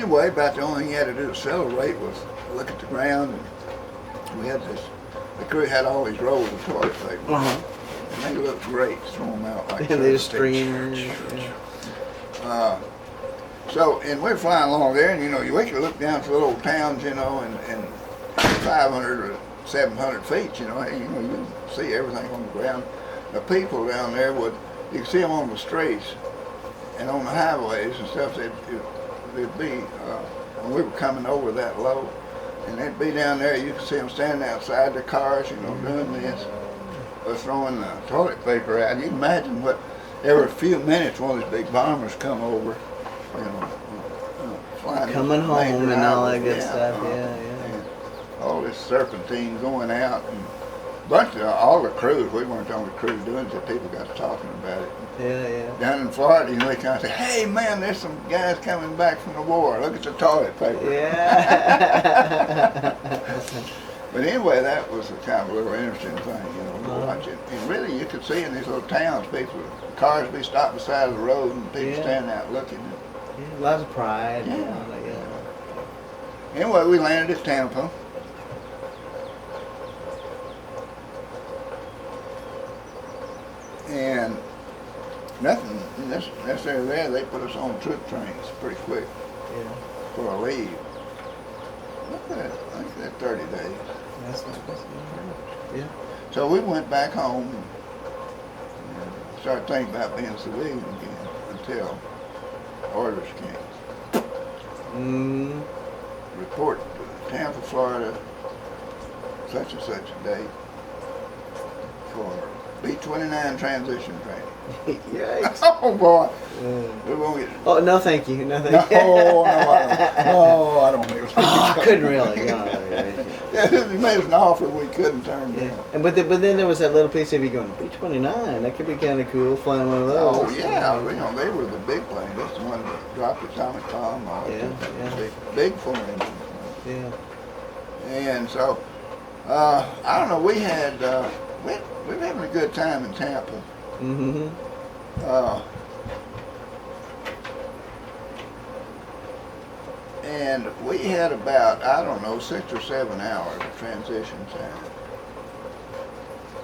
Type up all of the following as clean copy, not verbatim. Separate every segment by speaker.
Speaker 1: anyway, about the only thing you had to do to celebrate was look at the ground. And we had this, the crew had all these rolls of toilet paper. And they looked great, throw them out like
Speaker 2: they just stream.
Speaker 1: So, and we're flying along there, and you know, we could look down to little towns, you know, and 500 or 700 feet, you know, you can see everything on the ground. The people down there you could see them on the streets and on the highways and stuff. They'd be, when we were coming over that low, and they'd be down there, you could see them standing outside their cars, you know, doing this, or throwing the toilet paper out. You can imagine what, every few minutes one of these big bombers come over, you know, flying.
Speaker 2: Coming home and all that good stuff, yeah.
Speaker 1: All this serpentine going out, and a bunch of all the crews. We weren't the only crew doing it. People got to talking about it.
Speaker 2: Yeah.
Speaker 1: Down in Florida, you know, they kind of say, "Hey, man, there's some guys coming back from the war. Look at the toilet paper."
Speaker 2: Yeah.
Speaker 1: But anyway, that was a kind of a little interesting thing, you know, to watch it. And really, you could see in these little towns, cars be stopped beside the road, and people standing out looking.
Speaker 2: Yeah, lots of pride.
Speaker 1: Yeah.
Speaker 2: And all that,
Speaker 1: Anyway, we landed at Tampa. And nothing necessarily there. They put us on troop trains pretty quick for a leave. Look at that, I think that 30 days.
Speaker 2: That's yeah.
Speaker 1: So we went back home and started thinking about being a civilian again until orders came. Report to Tampa, Florida, such and such a date for B-29 transition training.
Speaker 2: Yikes.
Speaker 1: Oh boy. We won't get.
Speaker 2: Oh, no thank you. No thank you.
Speaker 1: I don't think
Speaker 2: I couldn't really.
Speaker 1: He made us an offer we couldn't turn down.
Speaker 2: But then there was that little piece of you going, B-29, that could be kind of cool, flying one of those.
Speaker 1: Oh yeah, you know, they were the big plane. That's the one that dropped the atomic bomb. Big foreign engine.
Speaker 2: Yeah.
Speaker 1: And so, I don't know, we were having a good time in Tampa. And we had about, I don't know, 6 or 7 hours of transition time.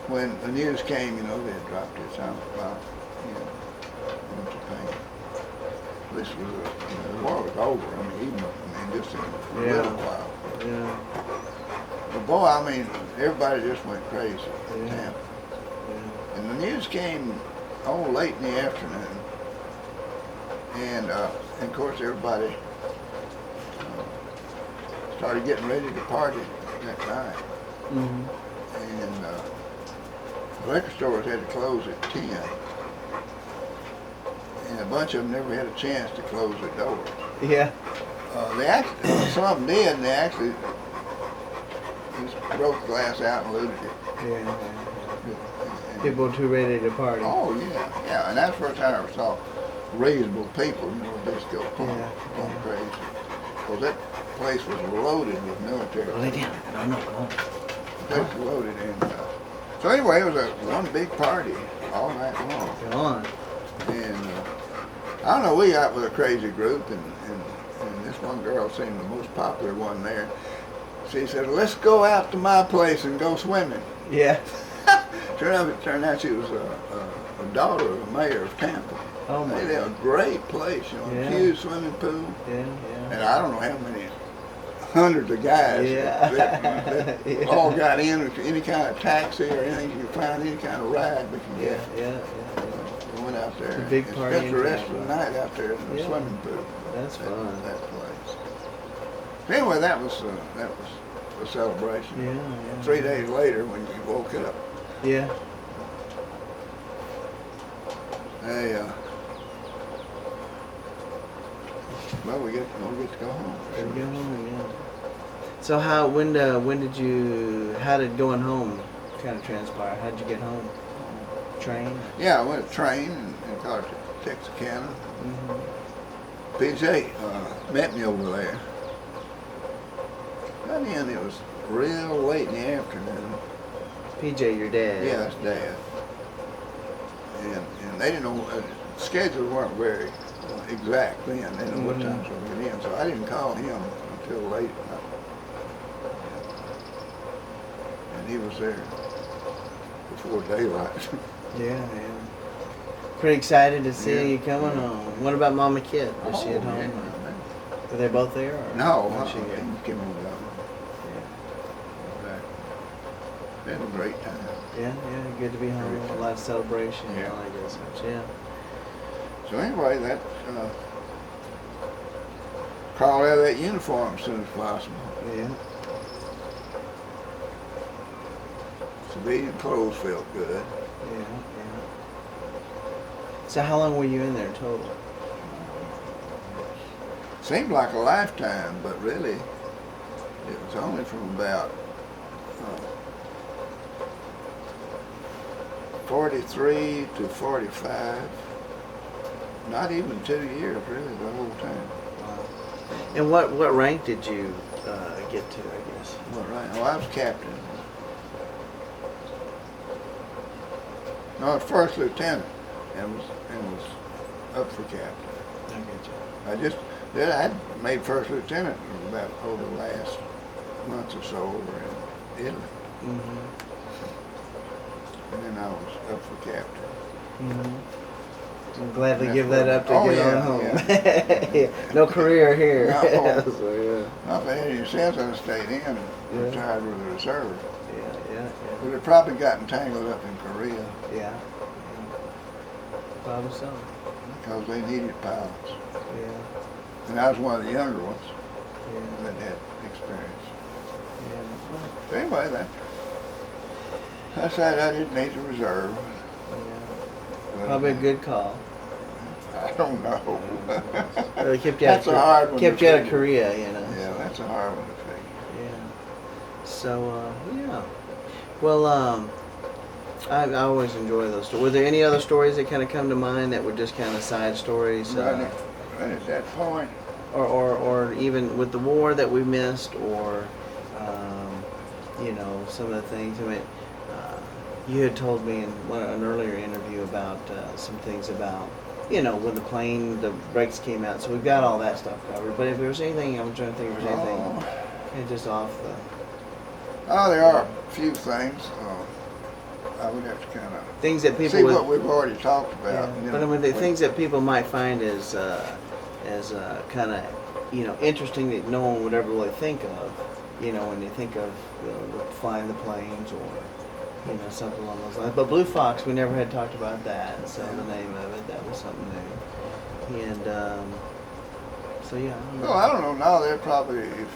Speaker 1: When the news came, you know, they had dropped the atomic bomb, you know, in Japan. This was, the war was over. Just in a little while.
Speaker 2: Yeah.
Speaker 1: But boy, I mean, everybody just went crazy in Tampa. And the news came late in the afternoon. And of course, everybody started getting ready to party that night. And the liquor stores had to close at 10. And a bunch of them never had a chance to close their doors.
Speaker 2: Yeah.
Speaker 1: Some of them did, and they actually just broke the glass out and looted it.
Speaker 2: Yeah. People were too ready to party.
Speaker 1: Oh, yeah. And that's the first time I ever saw reasonable people, you know, just go going crazy. Because that place was loaded with military.
Speaker 2: Lay down. No, go on.
Speaker 1: The place was loaded. And, so anyway, it was one big party all night long.
Speaker 2: Go on.
Speaker 1: And I don't know, we got with a crazy group, and this one girl seemed the most popular one there. She said, "Let's go out to my place and go swimming."
Speaker 2: Yeah.
Speaker 1: It turned out she was a daughter of the mayor of Tampa.
Speaker 2: Oh my!
Speaker 1: They had a great place, you know, a huge swimming pool.
Speaker 2: Yeah.
Speaker 1: And I don't know how many hundreds of guys that all got in with any kind of taxi or anything you could find, any kind of ride we could get.
Speaker 2: Yeah.
Speaker 1: We went out there
Speaker 2: a big
Speaker 1: and
Speaker 2: party
Speaker 1: spent the rest of the night out there in the swimming pool.
Speaker 2: That's fun.
Speaker 1: That place. Anyway, that was a celebration.
Speaker 2: Yeah.
Speaker 1: 3 days later, when you woke up,
Speaker 2: yeah.
Speaker 1: Well, we get to go home.
Speaker 2: So how how did going home kind of transpire? How did you get home? Train?
Speaker 1: Yeah, I went to train and got to Texarkana. PJ met me over there. Got in, it was real late in the afternoon.
Speaker 2: PJ, your dad?
Speaker 1: Yeah, that's Dad. And they didn't know, schedules weren't very exact then. They know what time's going to get in. So I didn't call him until late at night. And he was there before daylight.
Speaker 2: Yeah. Pretty excited to see you coming
Speaker 1: Yeah.
Speaker 2: home. What about Mama Kit? Is she at home?
Speaker 1: Yeah,
Speaker 2: Or were they both there? Or
Speaker 1: no,
Speaker 2: where'd she
Speaker 1: he
Speaker 2: go?
Speaker 1: came on down. Had a great time.
Speaker 2: Yeah, good to be home.
Speaker 1: Great.
Speaker 2: A lot of celebration and
Speaker 1: Yeah.
Speaker 2: all that good stuff. Yeah.
Speaker 1: So anyway, that crawl out of that uniform as soon as possible.
Speaker 2: Yeah.
Speaker 1: Civilian clothes felt good.
Speaker 2: Yeah. So how long were you in there total?
Speaker 1: Seemed like a lifetime, but really, it was only from about 43 to 45. Not even 2 years, really, the whole time.
Speaker 2: And what rank did you get to? I guess.
Speaker 1: Well, right. Well, I was captain. No, I was first lieutenant, and was up for captain.
Speaker 2: I get you.
Speaker 1: I made first lieutenant about over the last month or so over in Italy,
Speaker 2: Mm-hmm.
Speaker 1: and then I was up for captain.
Speaker 2: Mm-hmm. I'm glad to
Speaker 1: That's
Speaker 2: give that
Speaker 1: what-
Speaker 2: up to
Speaker 1: oh,
Speaker 2: get
Speaker 1: yeah,
Speaker 2: on home.
Speaker 1: yeah.
Speaker 2: No career here.
Speaker 1: No.
Speaker 2: So,
Speaker 1: Not for any sense I stayed in and
Speaker 2: Yeah.
Speaker 1: retired with the reserve.
Speaker 2: yeah.
Speaker 1: We'd have probably gotten tangled up in Korea
Speaker 2: Yeah. Probably so.
Speaker 1: because they needed pilots.
Speaker 2: Yeah.
Speaker 1: And I was one of the younger ones
Speaker 2: Yeah.
Speaker 1: that had experience.
Speaker 2: Yeah.
Speaker 1: So anyway, I said I didn't need the reserve.
Speaker 2: Yeah.
Speaker 1: But,
Speaker 2: Probably a good call.
Speaker 1: I don't know.
Speaker 2: They kept you out
Speaker 1: That's a hard one.
Speaker 2: kept
Speaker 1: to
Speaker 2: you out of
Speaker 1: figure.
Speaker 2: Korea, you know.
Speaker 1: Yeah, that's a hard one to figure.
Speaker 2: Yeah. So, yeah. Well, I always enjoy those stories. Were there any other stories that kind of come to mind that were just kind of side stories?
Speaker 1: Right at that point,
Speaker 2: Or even with the war that we missed, or, you know, some of the things. I mean, you had told me in an earlier interview about some things about, you know, when the brakes came out. So we've got all that stuff covered. But if there's anything, I'm trying to think if there's anything kind of just off the...
Speaker 1: there are a few things. I would have to kind of
Speaker 2: Things that people
Speaker 1: see
Speaker 2: would,
Speaker 1: what we've already talked about.
Speaker 2: yeah.
Speaker 1: you
Speaker 2: But I
Speaker 1: know,
Speaker 2: mean, the
Speaker 1: when-
Speaker 2: things that people might find as kind of, you know, interesting that no one would ever really think of, you know, when you think of flying the planes or, you know, something along those lines. But Blue Fox, we never had talked about that. So the name of it, that was something new. And so yeah. I don't know.
Speaker 1: Well, I don't know. Now they're probably if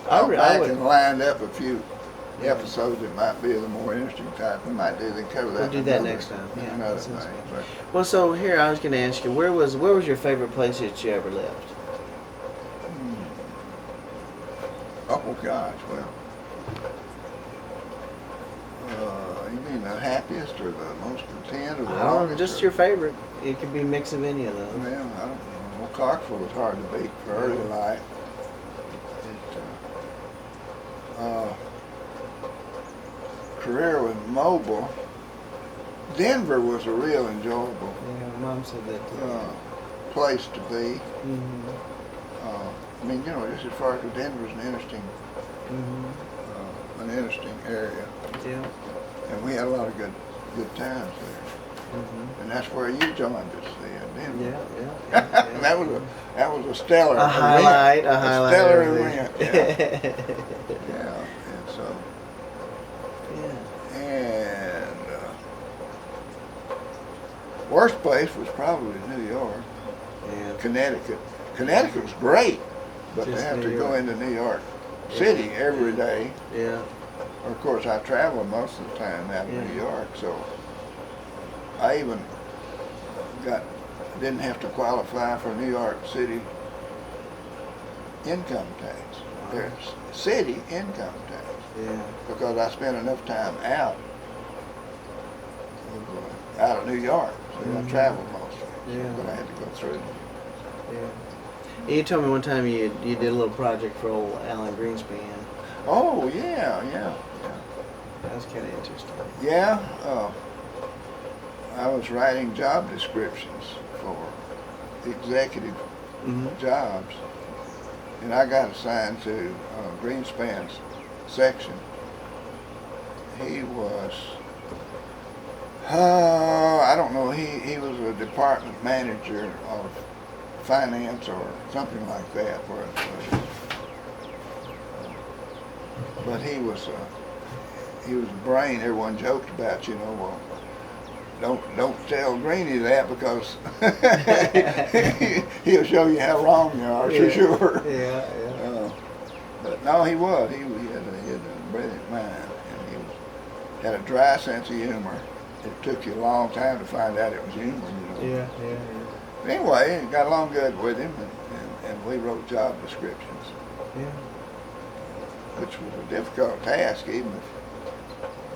Speaker 2: I
Speaker 1: I
Speaker 2: re-
Speaker 1: go
Speaker 2: I
Speaker 1: back
Speaker 2: would-
Speaker 1: and lined up a few episodes that might be of the more interesting type, we might do. They cover that.
Speaker 2: We'll do that
Speaker 1: another-
Speaker 2: next time. Yeah,
Speaker 1: another
Speaker 2: that sounds
Speaker 1: thing.
Speaker 2: good.
Speaker 1: But,
Speaker 2: Well, so here I was going to ask you, where was your favorite place that you ever lived?
Speaker 1: oh gosh, well, you mean the happiest or the most content or the
Speaker 2: I don't know,
Speaker 1: longest?
Speaker 2: just
Speaker 1: or-
Speaker 2: your favorite. It could be a mix of any of those.
Speaker 1: Well, I don't know. Well, Clarksville was hard to beat for early life. Career with Mobile. Denver was a real enjoyable
Speaker 2: Yeah, Mom said that too.
Speaker 1: place to be.
Speaker 2: Mm-hmm.
Speaker 1: I mean, you know, just as far as Denver's an interesting area,
Speaker 2: Yeah.
Speaker 1: and we had a lot of good times there.
Speaker 2: Mm-hmm.
Speaker 1: And that's where you joined us, in Denver.
Speaker 2: Yeah.
Speaker 1: that was a stellar
Speaker 2: A highlight. A highlight.
Speaker 1: stellar
Speaker 2: of
Speaker 1: event.
Speaker 2: everything.
Speaker 1: Yeah, and so,
Speaker 2: Yeah.
Speaker 1: and worst place was probably New York,
Speaker 2: Yeah.
Speaker 1: Connecticut. Connecticut was great, but
Speaker 2: Just
Speaker 1: to have
Speaker 2: New
Speaker 1: to go
Speaker 2: York.
Speaker 1: into New York City every day.
Speaker 2: Yeah.
Speaker 1: Of course, I traveled most of the time out of
Speaker 2: Yeah.
Speaker 1: New York, so I even didn't have to qualify for New York City income tax. There's city income tax
Speaker 2: Yeah.
Speaker 1: because I spent enough time out of New York. So I traveled mostly,
Speaker 2: Yeah.
Speaker 1: but I had to go through.
Speaker 2: Yeah. You told me one time you did a little project for old Alan Greenspan.
Speaker 1: Oh yeah.
Speaker 2: That was kind of interesting.
Speaker 1: Yeah. I was writing job descriptions for executive jobs, and I got assigned to Greenspan's section. He was, I don't know, he was a department manager of finance or something like that. But he was the brain. Everyone joked about, well, don't tell Greenie that because he'll show you how wrong you are, for sure.
Speaker 2: Yeah.
Speaker 1: But no, he was. He had a brilliant mind, and he had a dry sense of humor. It took you a long time to find out it was humor,
Speaker 2: Yeah.
Speaker 1: But anyway, got along good with him, and we wrote job descriptions.
Speaker 2: Yeah.
Speaker 1: Which was a difficult task, even if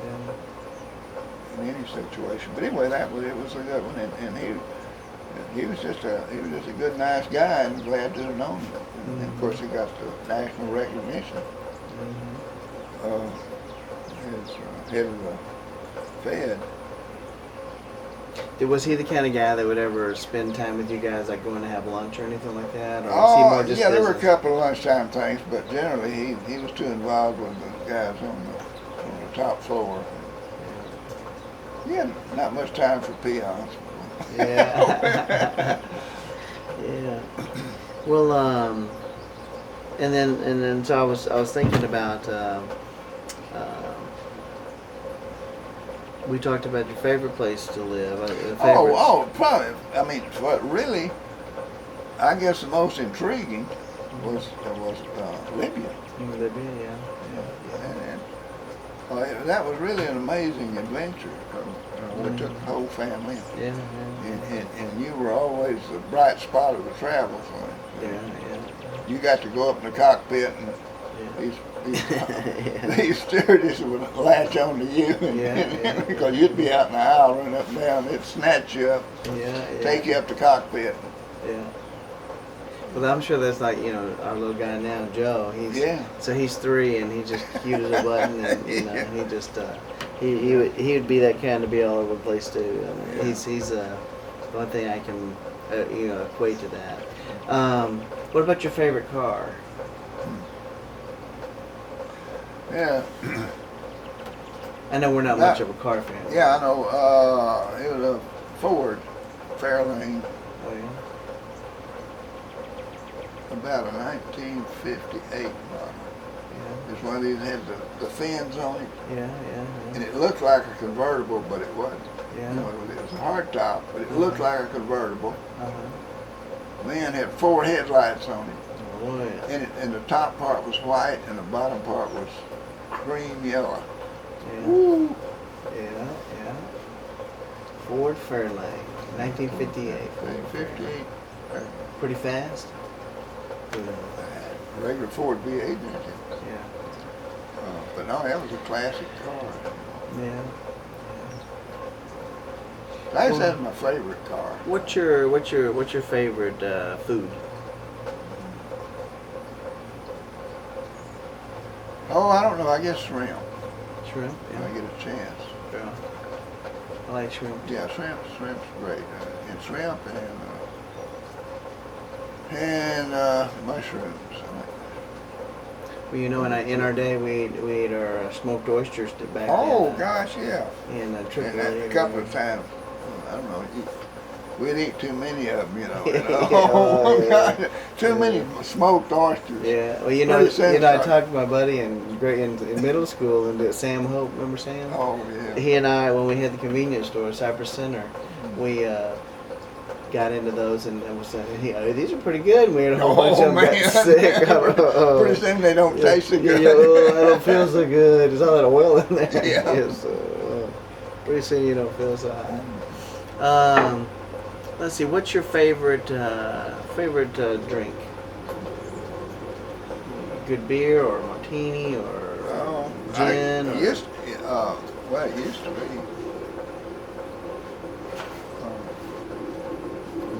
Speaker 2: Yeah.
Speaker 1: in any situation. But anyway, it was a good one, and he was just a good, nice guy, and glad to have known him. And of course, he got the national recognition. As head of the Fed.
Speaker 2: Was he the kind of guy that would ever spend time with you guys, like going to have lunch or anything like that? Or was he more just
Speaker 1: yeah, there were a
Speaker 2: business?
Speaker 1: couple of lunchtime things, but generally he was too involved with the guys on the top floor. He had not much time for peons.
Speaker 2: Yeah. Yeah. Well, and then so I was thinking about we talked about your favorite place to live.
Speaker 1: Probably. I mean, what really, I guess the most intriguing was Libya.
Speaker 2: Libya, yeah.
Speaker 1: And that was really an amazing adventure. We took the whole family.
Speaker 2: Yeah.
Speaker 1: And you were always the bright spot of the travel for
Speaker 2: Yeah.
Speaker 1: You got to go up in the cockpit, and these stewardesses would latch on to you, because you'd be out in the aisle running up and down. They'd snatch you up, take you up the cockpit.
Speaker 2: Yeah. Well, I'm sure that's like, our little guy now, Joe. So he's 3, and he just cute as a button, and he just he would be that kind to be all over the place too. I mean, he's one thing I can equate to that. What about your favorite car?
Speaker 1: Yeah.
Speaker 2: I know we're not much of a car fan.
Speaker 1: Yeah, I know. It was a Ford Fairlane.
Speaker 2: Oh yeah.
Speaker 1: About a 1958 model.
Speaker 2: Yeah.
Speaker 1: It's one of these that had the fins on it.
Speaker 2: Yeah.
Speaker 1: And it looked like a convertible, but it wasn't.
Speaker 2: Yeah.
Speaker 1: It was a hard top, but it looked like a convertible.
Speaker 2: Uh-huh.
Speaker 1: Man, had 4 headlights on it.
Speaker 2: Oh yeah.
Speaker 1: And the top part was white, and the bottom part was cream yellow.
Speaker 2: Yeah.
Speaker 1: Woo!
Speaker 2: Yeah. Ford Fairlane, 1958.
Speaker 1: 1958.
Speaker 2: Pretty fast.
Speaker 1: Regular Ford V8 engine.
Speaker 2: Yeah.
Speaker 1: But no, that was a classic car.
Speaker 2: Yeah.
Speaker 1: That's my favorite car.
Speaker 2: What's your favorite food?
Speaker 1: Oh, I don't know. I guess shrimp.
Speaker 2: Shrimp.
Speaker 1: When I get a chance.
Speaker 2: Yeah. I like shrimp.
Speaker 1: Yeah, shrimp's great. And shrimp and mushrooms.
Speaker 2: Well, in our day we ate our smoked oysters back.
Speaker 1: Gosh, yeah.
Speaker 2: In
Speaker 1: And a couple of times, I don't know. We'd eat too many of them,
Speaker 2: Yeah.
Speaker 1: Too many smoked oysters.
Speaker 2: Yeah. Well, I talked to my buddy in middle school, and Sam Hope. Remember Sam?
Speaker 1: Oh yeah.
Speaker 2: He and I, when we had the convenience store, Cypress Center, we got into those, and was saying, these are pretty good. And we had a whole bunch of them got sick.
Speaker 1: Pretty soon they don't taste so good.
Speaker 2: I don't feel so good. There's all that oil in there.
Speaker 1: Yeah.
Speaker 2: Pretty soon you don't feel so high. Let's see. What's your favorite drink? Good beer or martini or gin?
Speaker 1: It used to be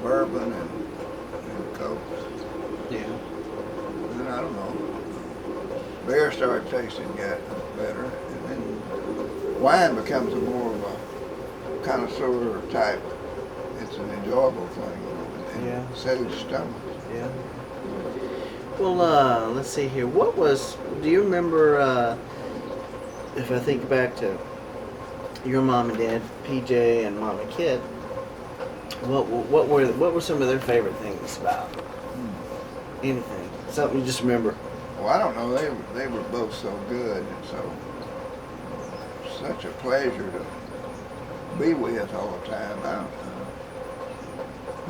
Speaker 1: bourbon and Coke.
Speaker 2: Yeah.
Speaker 1: Then I don't know. Beer started tasting better, and then wine becomes more of a connoisseur type, it's an enjoyable thing, you know, and
Speaker 2: Yeah.
Speaker 1: settles your stomach.
Speaker 2: Yeah. Well, let's see here. Do you remember, if I think back to your mom and dad, PJ and Mom and Kid, what were some of their favorite things about anything? Something you just remember?
Speaker 1: Well, I don't know. They were both so good and such a pleasure to be with all the time. I don't know.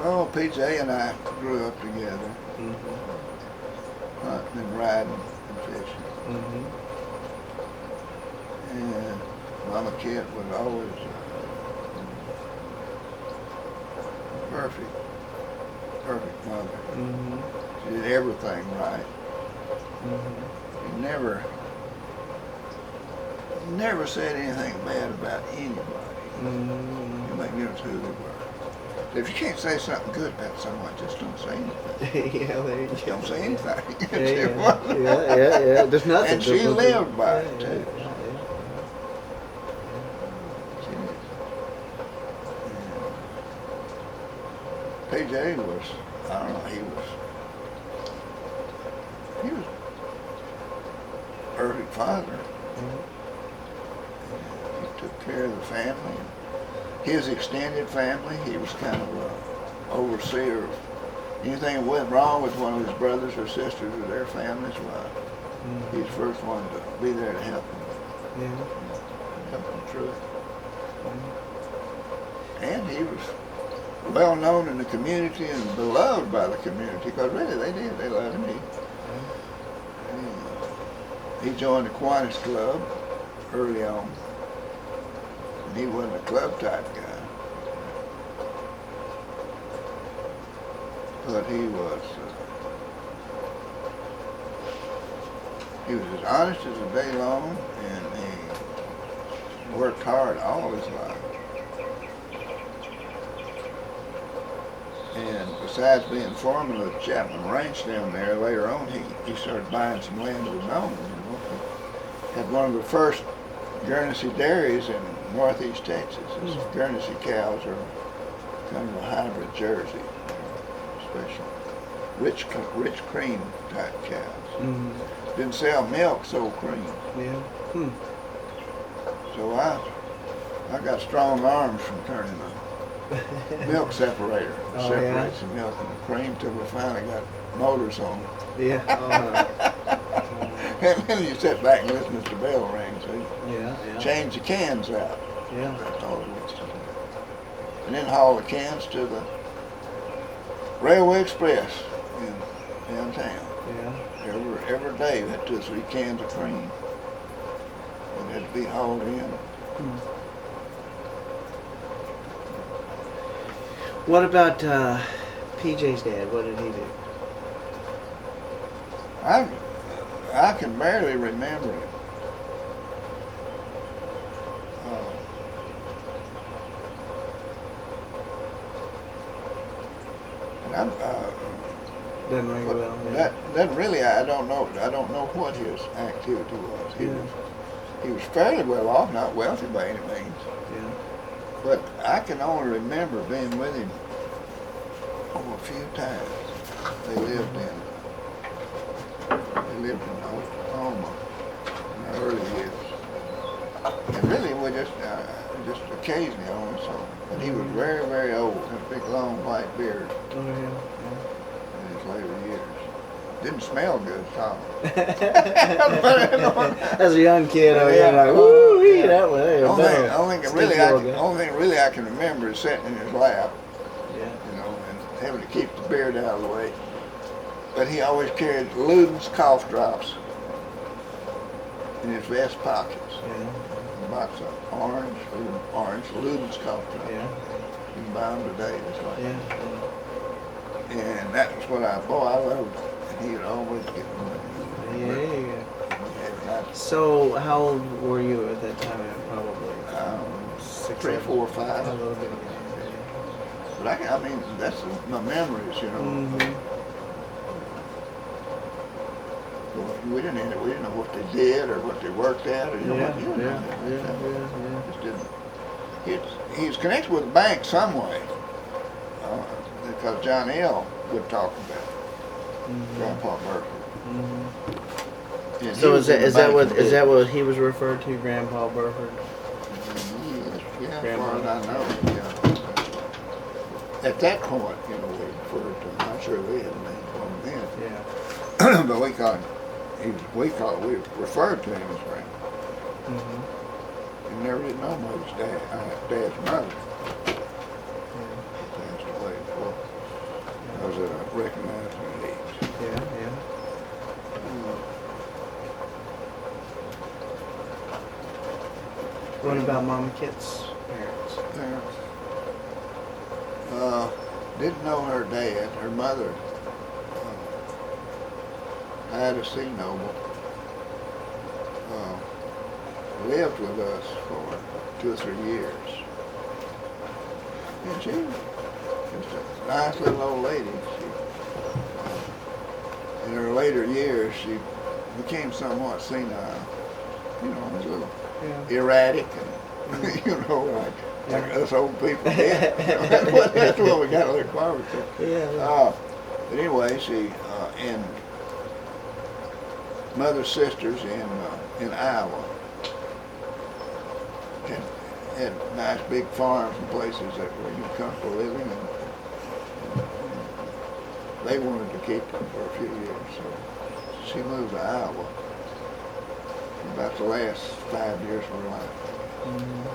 Speaker 1: Oh, PJ and I grew up together, hunting and riding and fishing. And Mama Kit was always perfect mother. She did everything right. She never said anything bad about anybody. You make no who they were. If you can't say something good about someone, just don't say anything.
Speaker 2: Yeah, there you go.
Speaker 1: Don't say anything.
Speaker 2: Yeah. There's nothing.
Speaker 1: And she lived by it too.
Speaker 2: Yeah.
Speaker 1: She did. PJ was, I don't know, he was perfect father. He took care of the family. His extended family, he was kind of an overseer of anything that went wrong with one of his brothers or sisters or their families. Well, he's the first one to be there to help them. Help them through it. And he was well known in the community and beloved by the community, because really they loved him. He joined the Kiwanis Club early on. He wasn't a club type guy, but he was as honest as the day long, and he worked hard all his life. And besides being foreman of the Chapman Ranch down there, later on he started buying some land of his own. You know, he had one of the first Guernsey dairies in northeast Texas. His Guernsey cows are kind of a hybrid Jersey, special, rich cream type cows. Didn't sell milk, sold cream. So I got strong arms from turning a milk separator. Separates the milk and the cream till we finally got motors on. And then you sit back and listen to the bell ring, so you change the cans out. That's all it was to do. And then haul the cans to the Railway Express in downtown. Every day we had 2 or 3 cans of cream. And had to be hauled in.
Speaker 2: What about PJ's dad? What did he do?
Speaker 1: I can barely remember him.
Speaker 2: Doesn't ring a bell.
Speaker 1: That really, I don't know what his activity was. He was fairly well off, not wealthy by any means. But I can only remember being with him a few times. They lived in Oklahoma in the early years. And really, we just occasionally only saw him. But he was very, very old, had a big, long, white beard in his later years. Didn't smell good, Tom.
Speaker 2: As a young kid, like, woo, that way.
Speaker 1: Only thing really I can remember is sitting in his lap, you know, and having to keep the beard out of the way. But he always carried Luden's cough drops in his vest pockets. A box of orange Luden's cough drops. You can buy them today, just like that. And that was what I loved it. And he would always get them.
Speaker 2: So how old were you at that time? Probably
Speaker 1: 3, 4, 5.
Speaker 2: A little bit.
Speaker 1: But I mean, that's my memories, you know. We didn't know what they did or what they worked at, or just didn't. he's connected with the bank some way, because John L. would talk about Grandpa Burford. And
Speaker 2: So
Speaker 1: he
Speaker 2: is
Speaker 1: was in the banking
Speaker 2: that
Speaker 1: business.
Speaker 2: what he was referred to, Grandpa Burford?
Speaker 1: Yeah, as far as I know, yeah. At that point, we referred to him. I'm sure they had named him then.
Speaker 2: Yeah.
Speaker 1: But we referred to him as Grandpa.
Speaker 2: Mm-hmm.
Speaker 1: We never did know Mother's dad's mother.
Speaker 2: Yeah.
Speaker 1: She passed away before I was at a recognized age.
Speaker 2: Yeah. Yeah. What about Mama Kit's parents?
Speaker 1: Didn't know her dad. Her mother had a sea noble. Lived with us for 2 or 3 years. And she was just a nice little old lady. In her later years, she became somewhat senile. A little erratic and, like us old people did. That's what we got to look forward to.
Speaker 2: Yeah.
Speaker 1: But anyway, she and mother's sisters in Iowa had nice big farms and places that were comfortable living, and they wanted to keep them for a few years. So she moved to Iowa about the last 5 years of her life.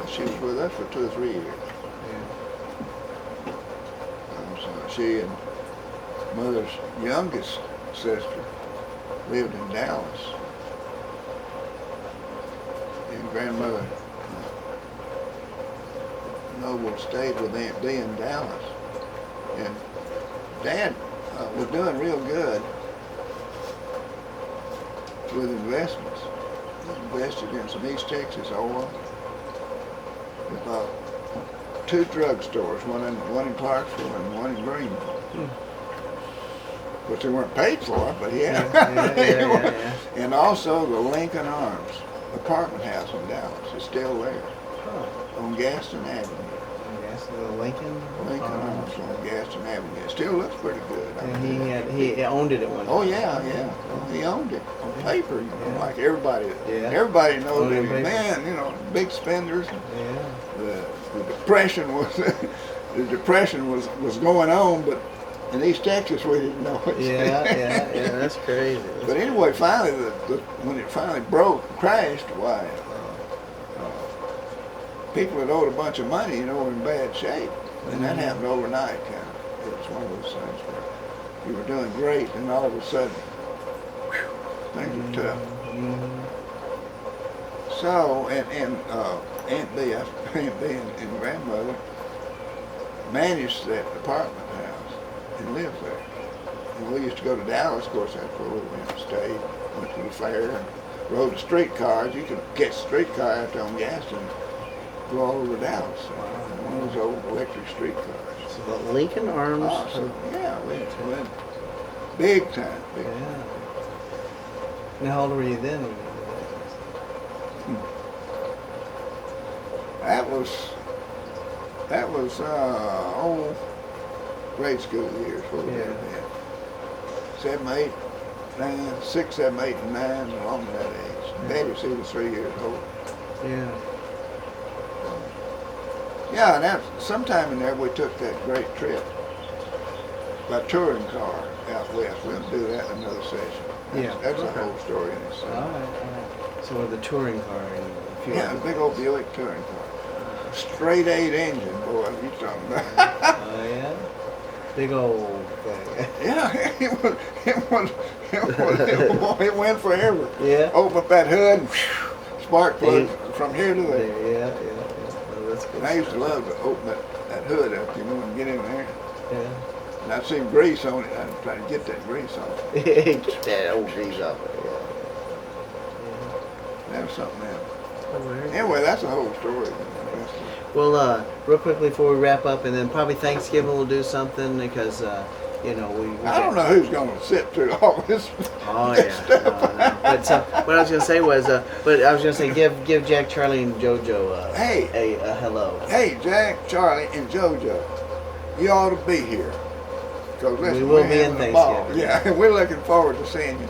Speaker 1: She was with us for 2 or 3 years. So she and mother's youngest sister lived in Dallas. And grandmother Noble stayed with Aunt B in Dallas. And Dad was doing real good with investments. He invested in some East Texas oil. He bought 2 drugstores, one in Clarksville and one in Greenville. Which they weren't paid for, but yeah. And also the Lincoln Arms apartment house in Dallas is still there on Gaston Avenue.
Speaker 2: The Lincoln
Speaker 1: Arms on Gaston Avenue. It still looks pretty good.
Speaker 2: And he owned it at one time.
Speaker 1: Oh yeah. He owned it on paper, like everybody.
Speaker 2: Yeah.
Speaker 1: Everybody knows that
Speaker 2: paper.
Speaker 1: man, big spenders. The depression was going on, but in East Texas we didn't know it.
Speaker 2: Yeah, that's crazy.
Speaker 1: But anyway, finally, when it finally crashed, why? People that owed a bunch of money, were in bad shape. And that happened overnight, kind of. It was one of those things where you were doing great, and all of a sudden, things were tough. So, and Aunt B and grandmother managed that apartment house and lived there. And we used to go to Dallas, of course, that's where we went and stayed. Went to the fair and rode the streetcars. You could catch a streetcar out there on Gaston. Go all over Dallas. One of those old electric streetcars.
Speaker 2: So the Lincoln Arms.
Speaker 1: We went big time.
Speaker 2: Now, how old were you then?
Speaker 1: That was grade school years. What would that have been? 7, 8, 9, 6, 7, 8, and 9, along that age. Daddy was 3 years old.
Speaker 2: Yeah.
Speaker 1: Yeah, and that, sometime in there we took that great trip by touring car out west. We'll do that in another session. That's a whole story in itself.
Speaker 2: All right. So with the touring car and a few
Speaker 1: Yeah, a big old Buick touring car. Straight 8 engine, boy, you talking about.
Speaker 2: Oh yeah? Big old thing.
Speaker 1: Yeah, it went forever.
Speaker 2: Yeah.
Speaker 1: Open up that hood, spark plug from here to there.
Speaker 2: Yeah. Well, that's good.
Speaker 1: And I used to love to open that hood up, and get in there.
Speaker 2: Yeah.
Speaker 1: And I'd see grease on it. I'd try to get that grease off.
Speaker 2: Get that old grease off it.
Speaker 1: That was something else.
Speaker 2: Oh,
Speaker 1: Anyway, that's a whole story.
Speaker 2: Well, real quickly before we wrap up, and then probably Thanksgiving we'll do something because you know, we
Speaker 1: I don't know who's going to sit through all this.
Speaker 2: Oh
Speaker 1: this
Speaker 2: yeah,
Speaker 1: stuff.
Speaker 2: no. But so, what I was gonna say was, give Jack, Charlie, and JoJo a hello.
Speaker 1: Hey, Jack, Charlie, and JoJo, you ought to be here. 'Cause listen,
Speaker 2: We will
Speaker 1: we're
Speaker 2: be in
Speaker 1: having a ball.
Speaker 2: Thanksgiving.
Speaker 1: Yeah, and we're looking forward to seeing you.